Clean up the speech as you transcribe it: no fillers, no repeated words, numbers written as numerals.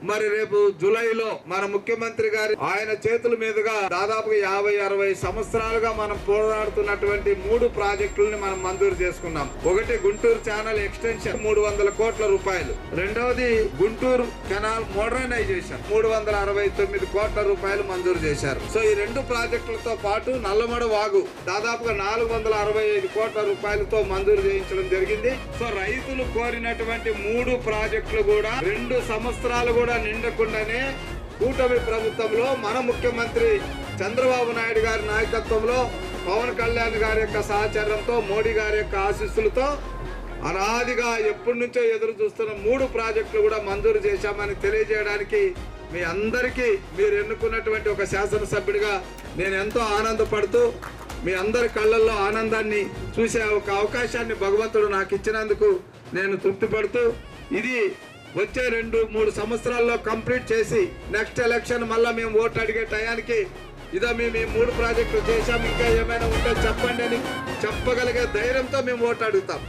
మరి రేపు జూలైలో మన ముఖ్యమంత్రి గారి ఆయన చేతుల మీదుగా దాదాపుగా 50-60 సంవత్సరాలుగా మనం పోరాడుతున్నటువంటి 3 ప్రాజెక్టులని మనం మంజూరు చేసుకున్నాం. ఒకటి గుంటూరు ఛానల్ ఎక్స్టెన్షన్ 300 కోట్ల రూపాయలు, రెండవది గుంటూరు కెనాల్ మోడర్నైజేషన్ 369 కోట్ల రూపాయలు మంజూరు చేశారు. సో ఈ 2 ప్రాజెక్టులతో పాటు నల్లమడ వాగు దాదాపుగా 465 కోట్ల రూపాయలతో మంజూరు చేయించడం జరిగింది. సో రైతులు కోరినటువంటి 3 ప్రాజెక్టులు కూడా 2 సంవత్సరాలు కూడా నిండకుండానే కూటమి ప్రభుత్వంలో మన ముఖ్యమంత్రి చంద్రబాబు నాయుడు గారి నాయకత్వంలో, పవన్ కళ్యాణ్ గారి యొక్క సహచర్యంతో, మోడీ గారి యొక్క ఆశీస్సులతో అనాదిగా ఎప్పటి నుంచో ఎదురు చూస్తున్న 3 ప్రాజెక్టులు కూడా మంజూరు చేశామని తెలియజేయడానికి మీ అందరికీ, మీరు ఎన్నుకున్నటువంటి ఒక శాసనసభ్యుడిగా నేను ఎంతో ఆనందపడుతూ, మీ అందరి కళ్ళల్లో ఆనందాన్ని చూసే ఒక అవకాశాన్ని భగవంతుడు నాకు ఇచ్చినందుకు నేను తృప్తి పడుతూ, ఇది వచ్చే 2-3 సంవత్సరాల్లో కంప్లీట్ చేసి నెక్స్ట్ ఎలక్షన్ మళ్ళీ మేము ఓట్లు అడిగే టయానికి ఇదో మేము ఈ 3 ప్రాజెక్టులు చేశాం, ఇంకా ఏమైనా ఉంటే చెప్పండి అని చెప్పగలిగే ధైర్యంతో మేము ఓటు అడుగుతాం.